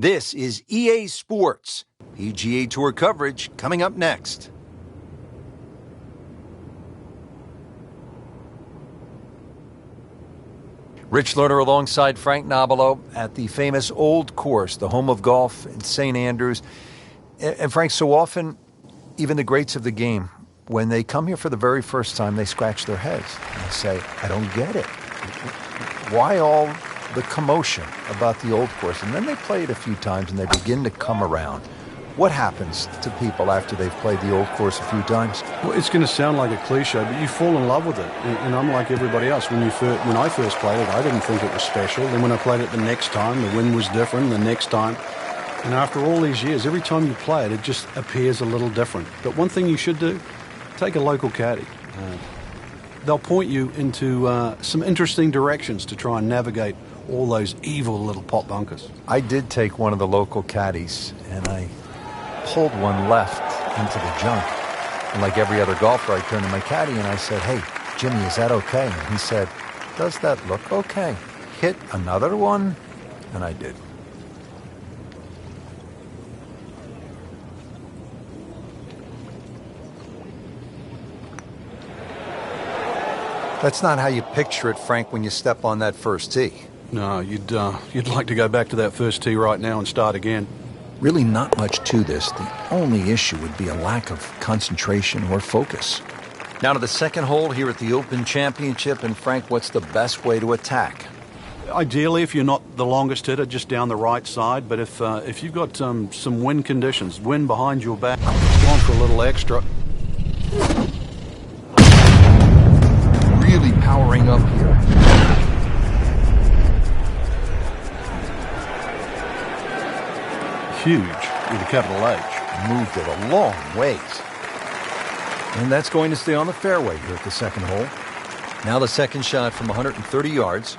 This is EA Sports. PGA Tour coverage coming up next. Rich Lerner alongside Frank Nobilo at the famous Old Course, the home of golf in St. Andrews. And Frank, so often, even the greats of the game, when they come here for the very first time, they scratch their heads and they say, I don't get it. Why all the commotion about the Old Course? And then they play it a few times and they begin to come around. What happens to people after they've played the Old Course a few times? Well, it's going to sound like a cliche, but you fall in love with it. And I'm like everybody else. When I first played it, I didn't think it was special. Then when I played it the next time, the wind was different. The next time, and after all these years, every time you play it, it just appears a little different. But one thing you should do, take a local caddy. They'll point you into some interesting directions to try and navigate all those evil little pot bunkers. I did take one of the local caddies, and I pulled one left into the junk. And like every other golfer, I turned to my caddy and I said, hey, Jimmy, is that okay? And he said, does that look okay? Hit another one? And I did. That's not how you picture it, Frank, when you step on that first tee. No, you'd like to go back to that first tee right now and start again. Really not much to this. The only issue would be a lack of concentration or focus. Now to the second hole here at the Open Championship. And Frank, what's the best way to attack? Ideally, if you're not the longest hitter, just down the right side. But if you've got some wind conditions, wind behind your back, go on for a little extra. Really powering up here. Huge with a capital H. Moved it a long ways. And that's going to stay on the fairway here at the second hole. Now the second shot from 130 yards.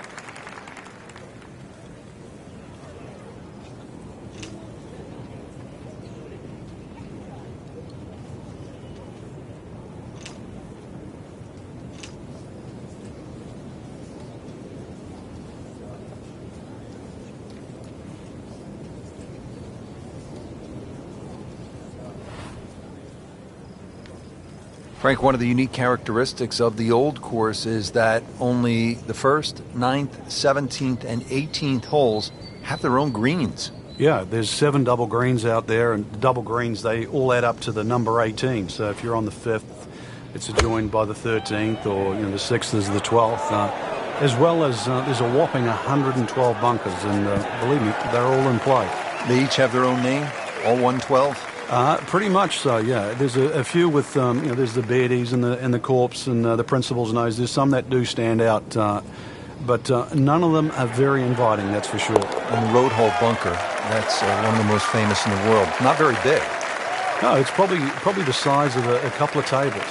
Frank, one of the unique characteristics of the Old Course is that only the 1st, 9th, 17th, and 18th holes have their own greens. Yeah, there's 7 double greens out there, and the double greens, they all add up to the number 18. So if you're on the 5th, it's adjoined by the 13th, or the 6th is the 12th. As well as there's a whopping 112 bunkers, and believe me, they're all in play. They each have their own name, all 112? Pretty much so, yeah. There's a few with, there's the Beardies and the Corpse and the Principal's Nose. There's some that do stand out, but none of them are very inviting, that's for sure. And the Road Hole Bunker, that's one of the most famous in the world. Not very big. No, it's probably the size of a couple of tables.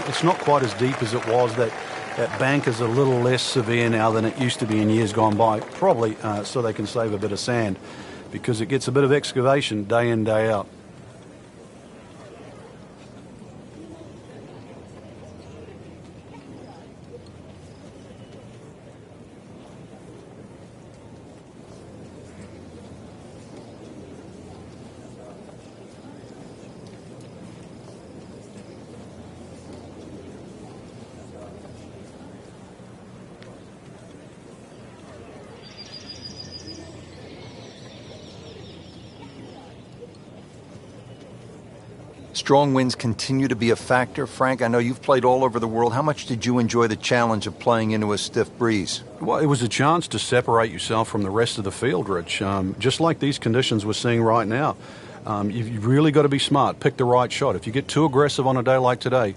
It's not quite as deep as it was. That bank is a little less severe now than it used to be in years gone by, probably so they can save a bit of sand, because it gets a bit of excavation day in, day out. Strong winds continue to be a factor. Frank, I know you've played all over the world. How much did you enjoy the challenge of playing into a stiff breeze? Well, it was a chance to separate yourself from the rest of the field, Rich. Just like these conditions we're seeing right now. You've really got to be smart. Pick the right shot. If you get too aggressive on a day like today,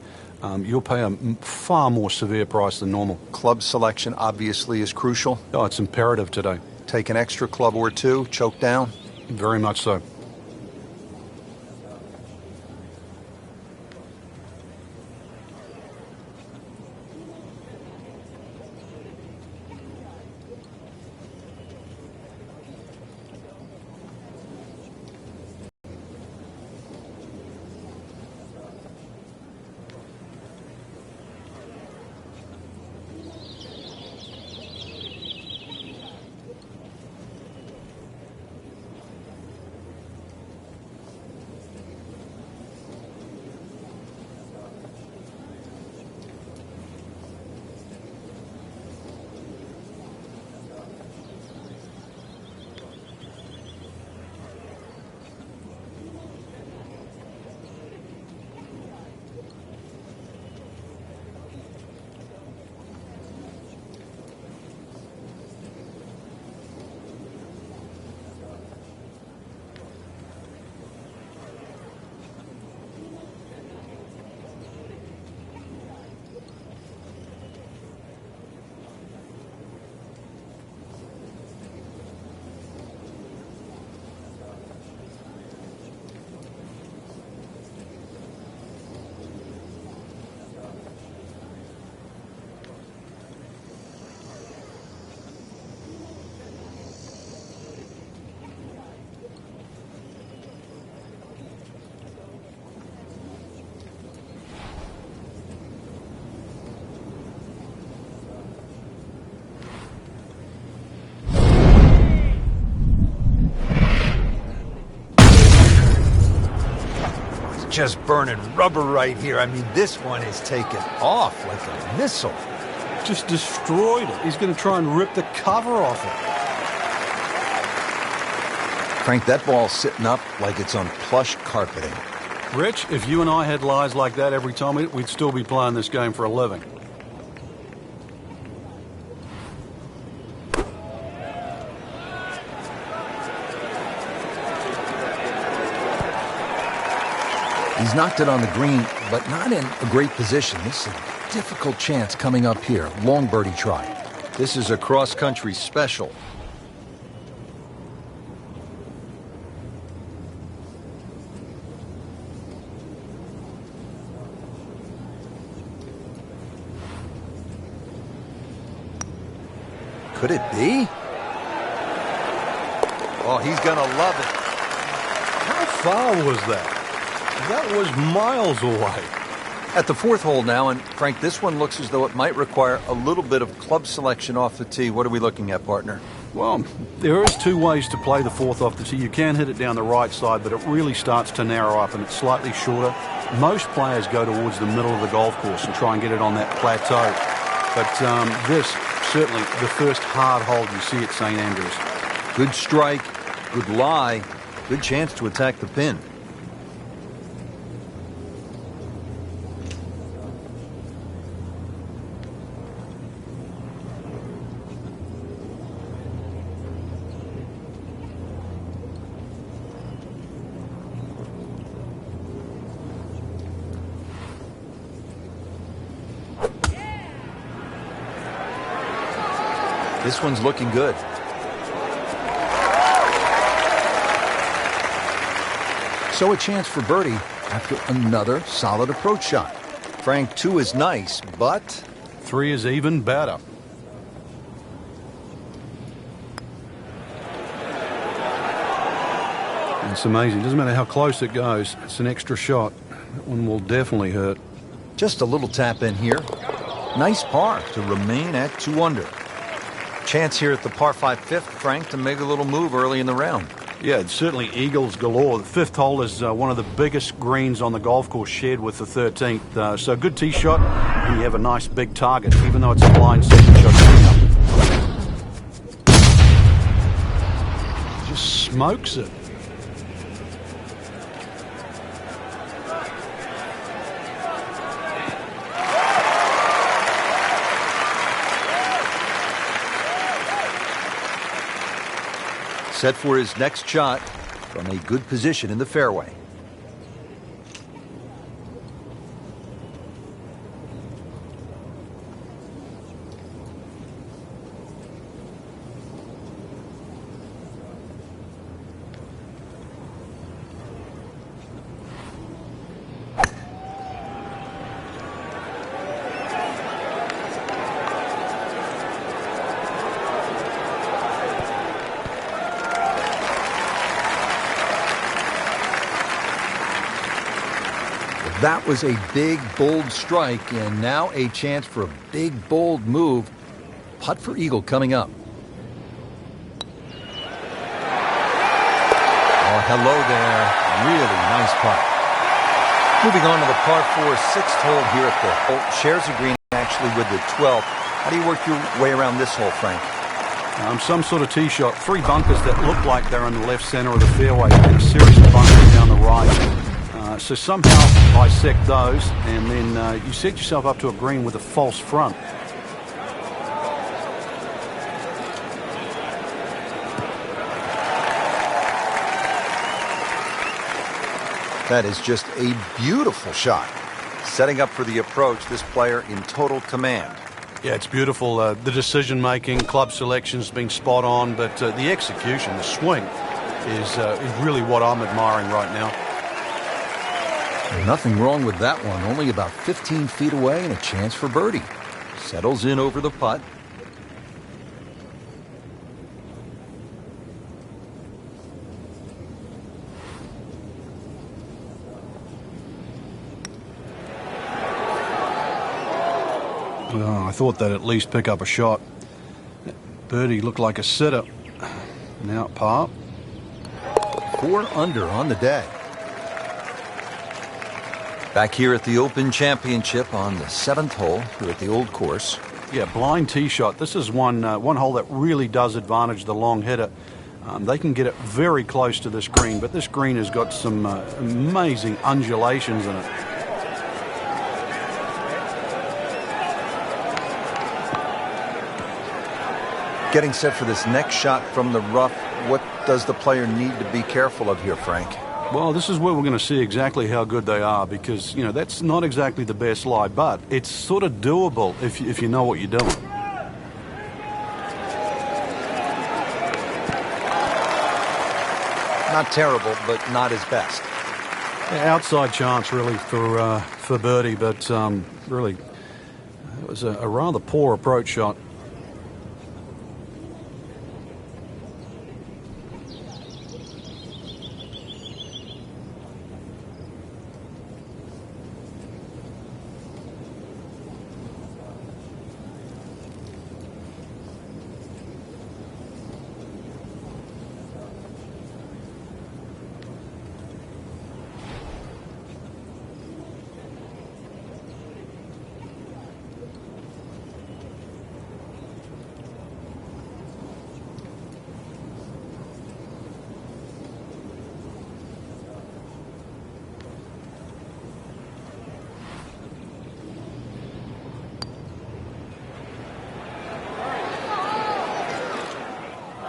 you'll pay a far more severe price than normal. Club selection obviously is crucial. Oh, it's imperative today. Take an extra club or two, choke down? Very much so. just burning rubber right here. I mean, this one is taking off like a missile. Just destroyed it. He's going to try and rip the cover off it. Frank, that ball's sitting up like it's on plush carpeting. Rich, if you and I had lies like that every time, we'd still be playing this game for a living. He's knocked it on the green, but not in a great position. This is a difficult chance coming up here. Long birdie try. This is a cross-country special. Could it be? Oh, he's gonna love it. How far was that? That was miles away. At the fourth hole now, and Frank, this one looks as though it might require a little bit of club selection off the tee. What are we looking at, partner? Well, there is two ways to play the fourth off the tee. You can hit it down the right side, but it really starts to narrow up and it's slightly shorter. Most players go towards the middle of the golf course and try and get it on that plateau. But this, certainly the first hard hole you see at St. Andrews. Good strike, good lie, good chance to attack the pin. This one's looking good. So a chance for birdie after another solid approach shot. Frank, 2 is nice, but 3 is even better. It's amazing. Doesn't matter how close it goes. It's an extra shot. That one will definitely hurt. Just a little tap in here. Nice par to remain at 2 under. Chance here at the par 5 fifth, Frank, to make a little move early in the round. Yeah, it's certainly eagles galore. The fifth hole is one of the biggest greens on the golf course, shared with the 13th. So good tee shot, and you have a nice big target, even though it's a blind second shot coming up. Just smokes it. Set for his next shot from a good position in the fairway. That was a big, bold strike, and now a chance for a big, bold move. Putt for eagle coming up. Oh, hello there. Really nice putt. Moving on to the par 4 sixth hole here at the hole. Shares a green actually with the 12th. How do you work your way around this hole, Frank? Some sort of tee shot. 3 bunkers that look like they're in the left center of the fairway, and a series of bunkers down the right. So somehow bisect those, and then you set yourself up to a green with a false front. That is just a beautiful shot. Setting up for the approach, this player in total command. Yeah, it's beautiful. The decision-making, club selection's been spot on, but the execution, the swing, is really what I'm admiring right now. Nothing wrong with that one. Only about 15 feet away and a chance for birdie. Settles in over the putt. Oh, I thought they'd at least pick up a shot. Birdie looked like a sitter. Now at par. 4 under on the day. Back here at the Open Championship on the 7th hole here at the Old Course. Yeah, blind tee shot. This is one hole that really does advantage the long hitter. They can get it very close to this green, but this green has got some amazing undulations in it. Getting set for this next shot from the rough, what does the player need to be careful of here, Frank? Well, this is where we're going to see exactly how good they are because, you know, that's not exactly the best lie, but it's sort of doable if you know what you're doing. Not terrible, but not his best. Yeah, outside chance, really, for birdie, but really, it was a rather poor approach shot.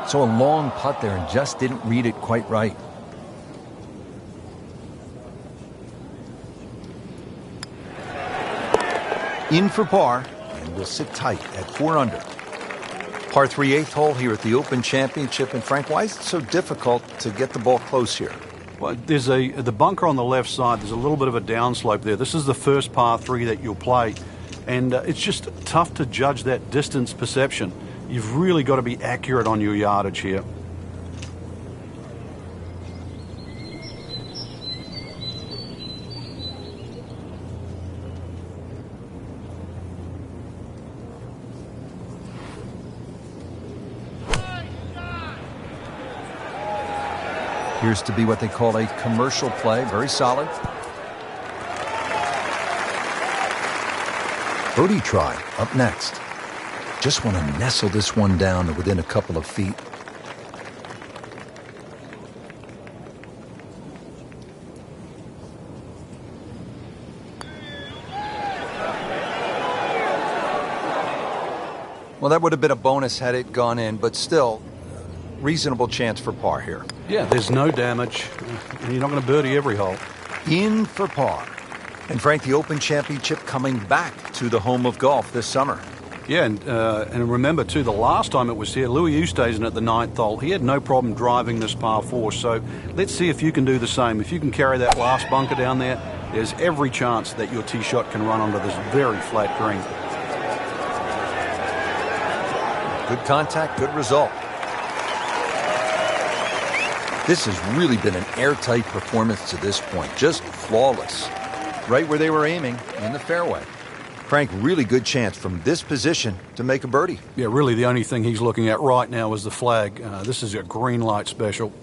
So a long putt there and just didn't read it quite right. In for par, and will sit tight at 4 under. Par 3 8th hole here at the Open Championship. And Frank, why is it so difficult to get the ball close here? Well, there's the bunker on the left side. There's a little bit of a downslope there. This is the first par 3 that you'll play, and it's just tough to judge that distance perception. You've really got to be accurate on your yardage here. Appears to be what they call a commercial play. Very solid. Birdie try up next. Just want to nestle this one down to within a couple of feet. Well, that would have been a bonus had it gone in, but still, reasonable chance for par here. Yeah, there's no damage, and you're not going to birdie every hole. In for par. And Frank, the Open Championship coming back to the home of golf this summer. Yeah, and remember, too, the last time it was here, Louis Oosthuizen at the 9th hole, he had no problem driving this par 4. So let's see if you can do the same. If you can carry that last bunker down there, there's every chance that your tee shot can run onto this very flat green. Good contact, good result. This has really been an airtight performance to this point. Just flawless. Right where they were aiming, in the fairway. Frank, really good chance from this position to make a birdie. Yeah, really the only thing he's looking at right now is the flag. This is a green light special.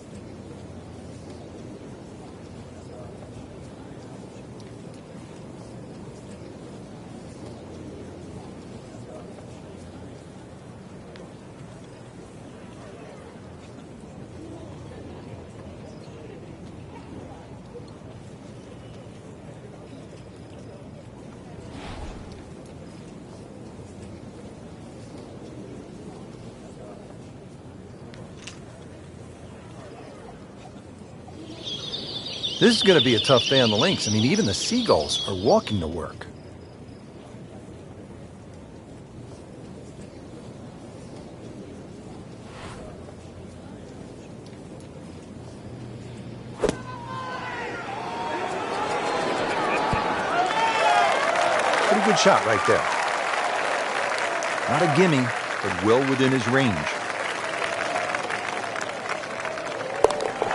This is going to be a tough day on the links. I mean, even the seagulls are walking to work. Pretty good shot right there. Not a gimme, but well within his range.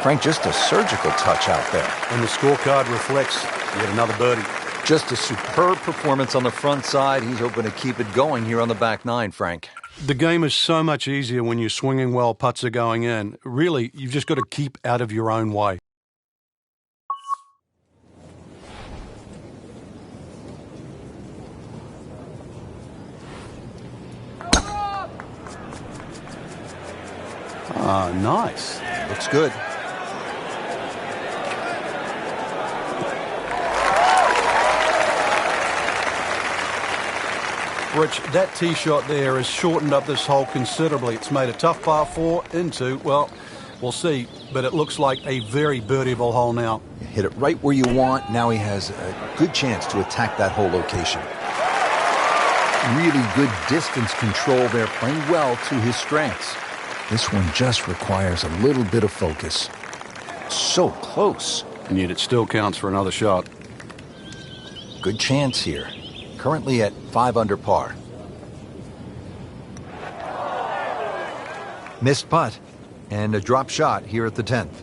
Frank, just a surgical touch out there. And the scorecard reflects yet another birdie. Just a superb performance on the front side. He's hoping to keep it going here on the back nine, Frank. The game is so much easier when you're swinging well, putts are going in. Really, you've just got to keep out of your own way. Nice. Looks good. Rich, that tee shot there has shortened up this hole considerably. It's made a tough par 4 into, well, we'll see, but it looks like a very birdieable hole now. You hit it right where you want. Now he has a good chance to attack that whole location. Really good distance control there, playing well to his strengths. This one just requires a little bit of focus. So close. And yet it still counts for another shot. Good chance here. Currently at 5 under par. Missed putt and a drop shot here at the 10th.